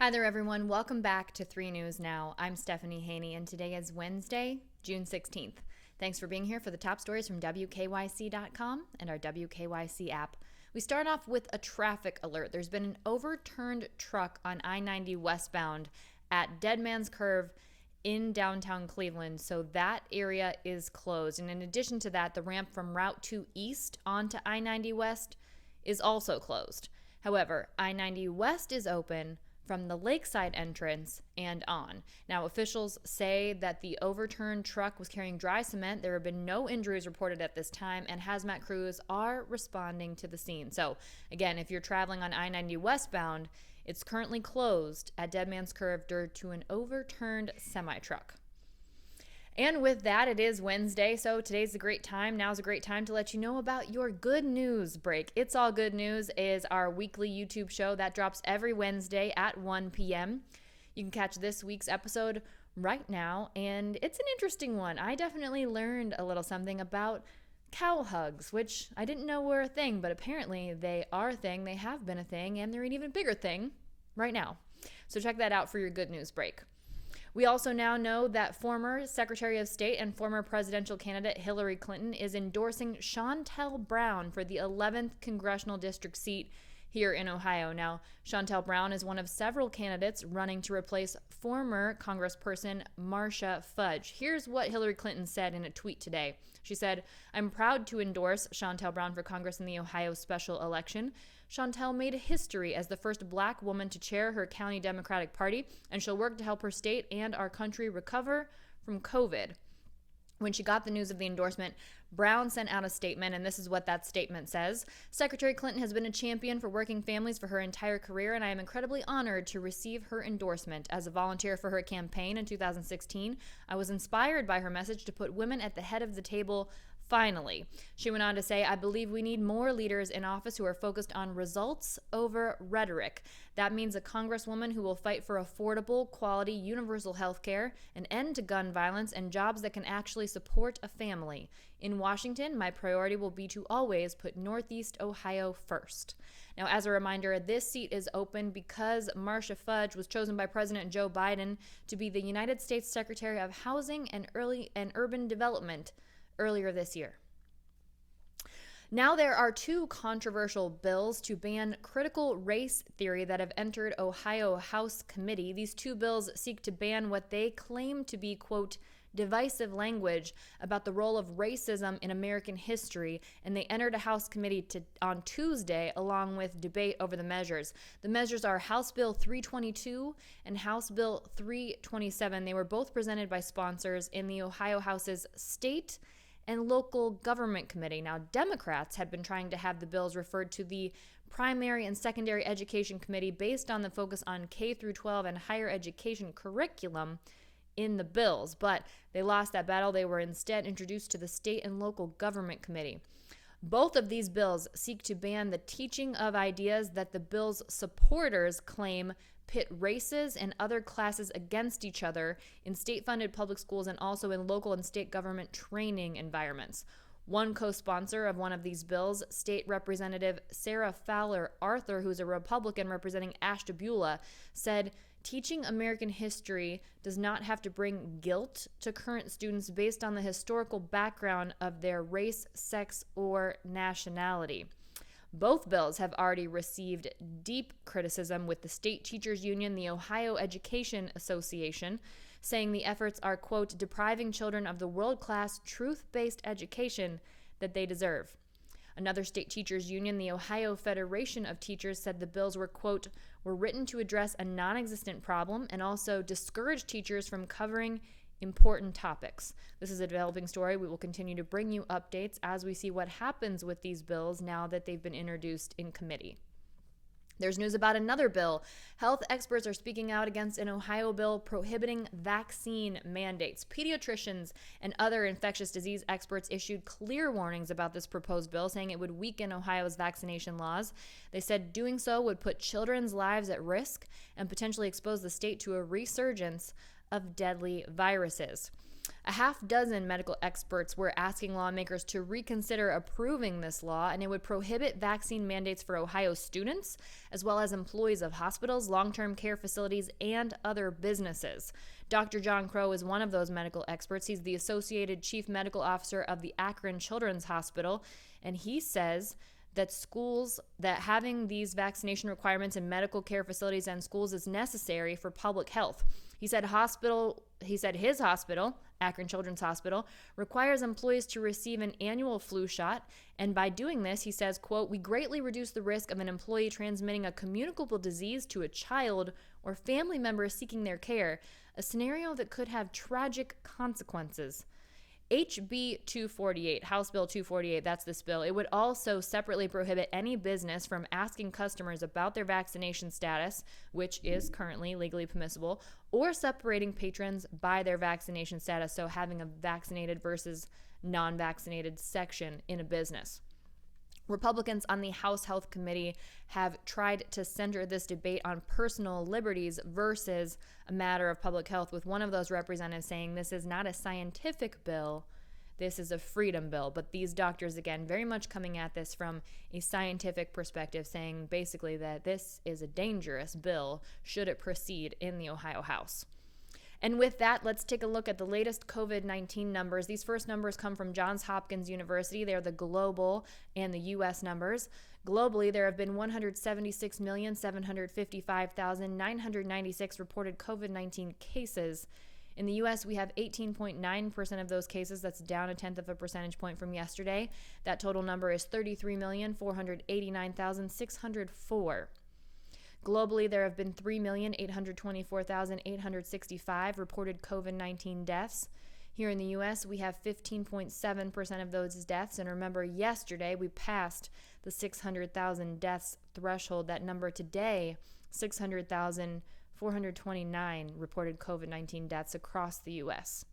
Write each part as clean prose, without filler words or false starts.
Hi there, everyone. Welcome back to 3 News Now. I'm Stephanie Haney, and today is Wednesday, June 16th. Thanks for being here for the top stories from WKYC.com and our WKYC app. We start off with a traffic alert. There's been an overturned truck on I-90 westbound at Dead Man's Curve in downtown Cleveland, so that area is closed. And in addition to that, the ramp from Route 2 east onto I-90 west is also closed. However, I-90 west is open from the lakeside entrance and on. Now, officials say that the overturned truck was carrying dry cement. There have been no injuries reported at this time, and hazmat crews are responding to the scene. So, again, if you're traveling on I-90 westbound, it's currently closed at Dead Man's Curve due to an overturned semi-truck. And with that, it is Wednesday, so today's a great time. Now's a great time to let you know about your good news break. It's All Good News is our weekly YouTube show that drops every Wednesday at 1 p.m. You can catch this week's episode right now, and it's an interesting one. I definitely learned a little something about cow hugs, which I didn't know were a thing, but apparently they are a thing, they have been a thing, and they're an even bigger thing right now. So check that out for your good news break. We also now know that former Secretary of State and former presidential candidate Hillary Clinton is endorsing Shontel Brown for the 11th Congressional District seat here in Ohio. Now, Shontel Brown is one of several candidates running to replace former Congressperson Marcia Fudge. Here's what Hillary Clinton said in a tweet today. She said, "I'm proud to endorse Shontel Brown for Congress in the Ohio special election. Shontel made history as the first black woman to chair her county Democratic Party, and she'll work to help her state and our country recover from COVID." When she got the news of the endorsement, Brown sent out a statement, and this is what that statement says. "Secretary Clinton has been a champion for working families for her entire career, and I am incredibly honored to receive her endorsement. As a volunteer for her campaign in 2016, I was inspired by her message to put women at the head of the table finally." She went on to say, "I believe we need more leaders in office who are focused on results over rhetoric. That means a congresswoman who will fight for affordable, quality, universal health care, an end to gun violence, and jobs that can actually support a family. In Washington, my priority will be to always put Northeast Ohio first." Now, as a reminder, this seat is open because Marcia Fudge was chosen by President Joe Biden to be the United States Secretary of Housing and Urban Development earlier this year. Now there are two controversial bills to ban critical race theory that have entered Ohio House Committee. These two bills seek to ban what they claim to be, quote, divisive language about the role of racism in American history, and they entered a House committee on Tuesday along with debate over the measures. The measures are House Bill 322 and House Bill 327. They were both presented by sponsors in the Ohio House's State and Local Government Committee. Now, Democrats had been trying to have the bills referred to the Primary and Secondary Education Committee based on the focus on K through 12 and higher education curriculum in the bills, but they lost that battle. They were instead introduced to the State and Local Government Committee. Both of these bills seek to ban the teaching of ideas that the bill's supporters claim pit races and other classes against each other in state-funded public schools and also in local and state government training environments. One co-sponsor of one of these bills, State Representative Sarah Fowler Arthur, who's a Republican representing Ashtabula, said, "Teaching American history does not have to bring guilt to current students based on the historical background of their race, sex, or nationality." Both bills have already received deep criticism, with the State Teachers Union, the Ohio Education Association, saying the efforts are, quote, depriving children of the world-class, truth-based education that they deserve. Another state teachers union, the Ohio Federation of Teachers, said the bills were, quote, were written to address a non-existent problem and also discourage teachers from covering important topics. This is a developing story. We will continue to bring you updates as we see what happens with these bills now that they've been introduced in committee. There's news about another bill. Health experts are speaking out against an Ohio bill prohibiting vaccine mandates. Pediatricians and other infectious disease experts issued clear warnings about this proposed bill, saying it would weaken Ohio's vaccination laws. They said doing so would put children's lives at risk and potentially expose the state to a resurgence of deadly viruses. A half dozen medical experts were asking lawmakers to reconsider approving this law, and it would prohibit vaccine mandates for Ohio students, as well as employees of hospitals, long-term care facilities, and other businesses. Dr. John Crow is one of those medical experts. He's the Associated Chief Medical Officer of the Akron Children's Hospital, and he says that having these vaccination requirements in medical care facilities and schools is necessary for public health. He said his hospital, Akron Children's Hospital, requires employees to receive an annual flu shot, and by doing this, he says, quote, "We greatly reduce the risk of an employee transmitting a communicable disease to a child or family member seeking their care, a scenario that could have tragic consequences." HB 248, House Bill 248, that's this bill. It would also separately prohibit any business from asking customers about their vaccination status, which is currently legally permissible, or separating patrons by their vaccination status, so having a vaccinated versus non-vaccinated section in a business. Republicans on the House Health Committee have tried to center this debate on personal liberties versus a matter of public health, with one of those representatives saying this is not a scientific bill, this is a freedom bill. But these doctors, again, very much coming at this from a scientific perspective, saying basically that this is a dangerous bill should it proceed in the Ohio House. And with that, let's take a look at the latest COVID-19 numbers. These first numbers come from Johns Hopkins University. They're the global and the U.S. numbers. Globally, there have been 176,755,996 reported COVID-19 cases. In the U.S., we have 18.9% of those cases. That's down 1/10 of a percentage point from yesterday. That total number is 33,489,604. Globally, there have been 3,824,865 reported COVID-19 deaths. Here in the U.S., we have 15.7% of those deaths. And remember, yesterday we passed the 600,000 deaths threshold. That number today, 600,429 reported COVID-19 deaths across the U.S.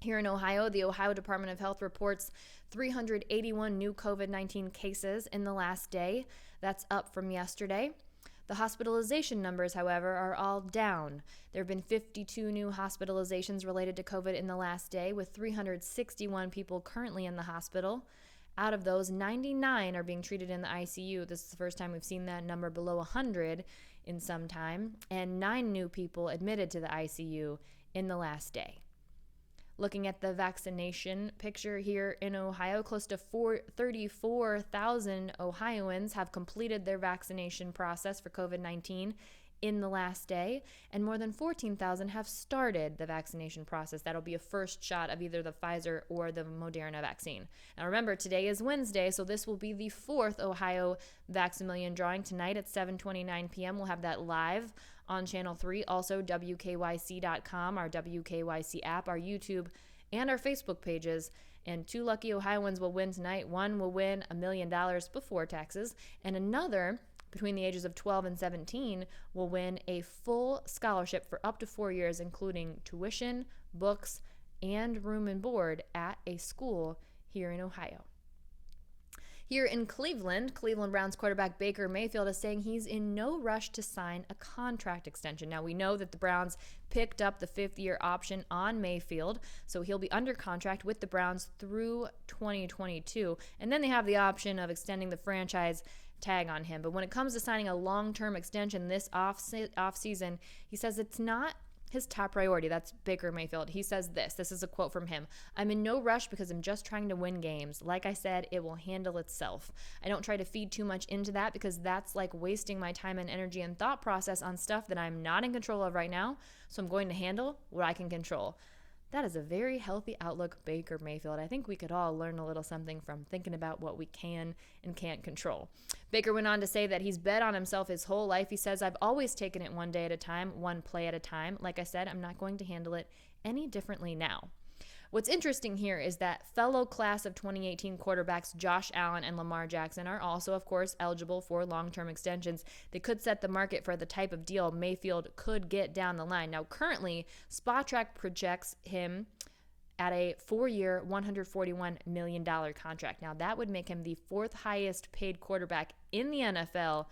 Here in Ohio, the Ohio Department of Health reports 381 new COVID-19 cases in the last day. That's up from yesterday. The hospitalization numbers, however, are all down. There have been 52 new hospitalizations related to COVID in the last day, with 361 people currently in the hospital. Out of those, 99 are being treated in the ICU. This is the first time we've seen that number below 100 in some time, and 9 new people admitted to the ICU in the last day. Looking at the vaccination picture here in Ohio, close to 34,000 Ohioans have completed their vaccination process for COVID-19 in the last day, and more than 14,000 have started the vaccination process. That'll be a first shot of either the Pfizer or the Moderna vaccine. Now remember, today is Wednesday, so this will be the 4th Ohio Vax-A-Million drawing tonight at 7:29 p.m. We'll have that live on Channel 3, also WKYC.com, our WKYC app, our YouTube, and our Facebook pages. And 2 lucky Ohioans will win tonight. One will win $1 million before taxes, and another, between the ages of 12 and 17, will win a full scholarship for up to 4 years, including tuition, books, and room and board at a school here in Ohio. Here in Cleveland Browns quarterback Baker Mayfield is saying he's in no rush to sign a contract extension. Now, we know that the Browns picked up the 5th-year option on Mayfield, so he'll be under contract with the Browns through 2022. And then they have the option of extending the franchise tag on him. But when it comes to signing a long-term extension this off-season, he says it's not his top priority. That's Baker Mayfield. He says this is a quote from him: "I'm in no rush because I'm just trying to win games. Like I said, it will handle itself. I don't try to feed too much into that because that's like wasting my time and energy and thought process on stuff that I'm not in control of right now. So I'm going to handle what I can control." That is a very healthy outlook, Baker Mayfield. I think we could all learn a little something from thinking about what we can and can't control. Baker went on to say that he's bet on himself his whole life. He says, "I've always taken it one day at a time, one play at a time. Like I said, I'm not going to handle it any differently now." What's interesting here is that fellow class of 2018 quarterbacks Josh Allen and Lamar Jackson are also, of course, eligible for long-term extensions. They could set the market for the type of deal Mayfield could get down the line. Now, currently, Spotrac projects him at a 4-year, $141 million contract. Now, that would make him the 4th highest paid quarterback in the NFL.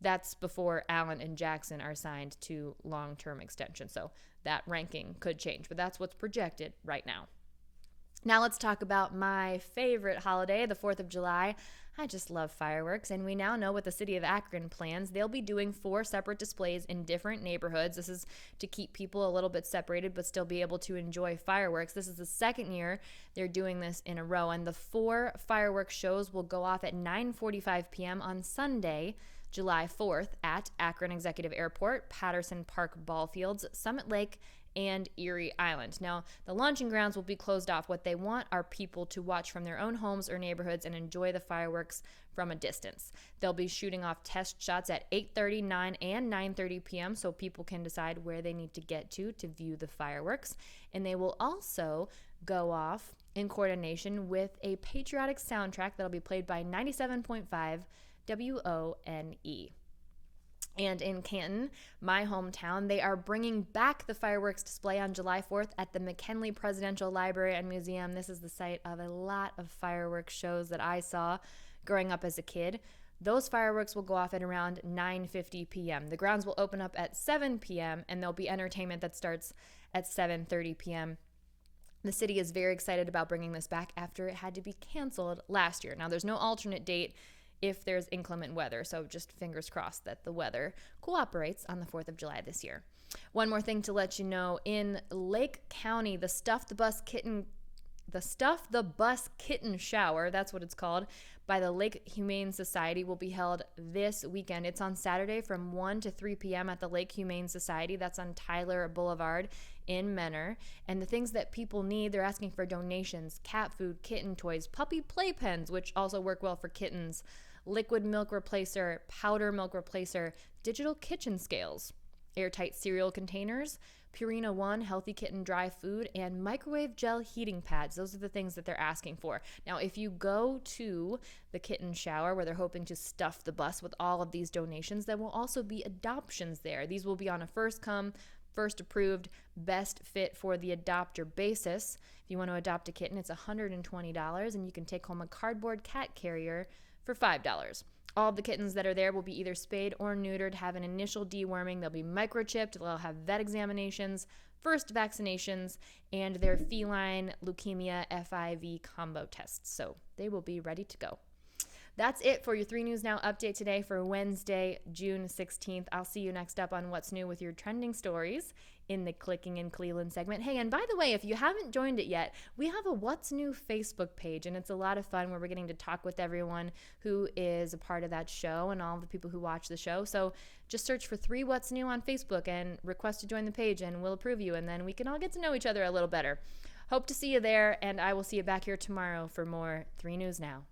That's before Allen and Jackson are signed to long-term extension. So that ranking could change, but that's what's projected right now. Now let's talk about my favorite holiday, the 4th of July. I just love fireworks, and we now know what the city of Akron plans. They'll be doing 4 separate displays in different neighborhoods. This is to keep people a little bit separated but still be able to enjoy fireworks. This is the second year they're doing this in a row, and the 4 fireworks shows will go off at 9:45 p.m. on Sunday, July 4th at Akron Executive Airport, Patterson Park Ball Fields, Summit Lake, and Erie Island. Now, the launching grounds will be closed off. What they want are people to watch from their own homes or neighborhoods and enjoy the fireworks from a distance. They'll be shooting off test shots at 8:30, 9, and 9:30 p.m. so people can decide where they need to get to view the fireworks. And they will also go off in coordination with a patriotic soundtrack that'll be played by 97.5 WONE. And in Canton, my hometown, they are bringing back the fireworks display on July 4th at the McKinley Presidential Library and Museum. This is the site of a lot of fireworks shows that I saw growing up as a kid. Those fireworks will go off at around 9:50 p.m. The grounds will open up at 7 p.m. and there'll be entertainment that starts at 7:30 p.m. The city is very excited about bringing this back after it had to be canceled last year. Now, there's no alternate date if there's inclement weather, so just fingers crossed that the weather cooperates on the 4th of July this year. One more thing to let you know, in Lake County, the Stuff the Bus Kitten Shower, that's what it's called, by the Lake Humane Society will be held this weekend. It's on Saturday from 1 to 3 p.m. at the Lake Humane Society. That's on Tyler Boulevard in Menor. And the things that people need, they're asking for donations: cat food, kitten toys, puppy playpens, which also work well for kittens, liquid milk replacer, powder milk replacer, digital kitchen scales, airtight cereal containers, Purina One healthy kitten dry food, and microwave gel heating pads. Those are the things that they're asking for. Now, if you go to the kitten shower where they're hoping to stuff the bus with all of these donations, there will also be adoptions there. These will be on a first come, first approved, best fit for the adopter basis. If you want to adopt a kitten, it's $120, and you can take home a cardboard cat carrier for $5. All of the kittens that are there will be either spayed or neutered, have an initial deworming, they'll be microchipped, they'll have vet examinations, first vaccinations, and their feline leukemia FIV combo tests. So they will be ready to go. That's it for your 3 News Now update today for Wednesday, June 16th. I'll see you next up on What's New with your trending stories in the Clicking in Cleveland segment. Hey, and by the way, if you haven't joined it yet, we have a What's New Facebook page, and it's a lot of fun where we're getting to talk with everyone who is a part of that show and all the people who watch the show. So just search for 3 What's New on Facebook and request to join the page, and we'll approve you, and then we can all get to know each other a little better. Hope to see you there, and I will see you back here tomorrow for more 3 News Now.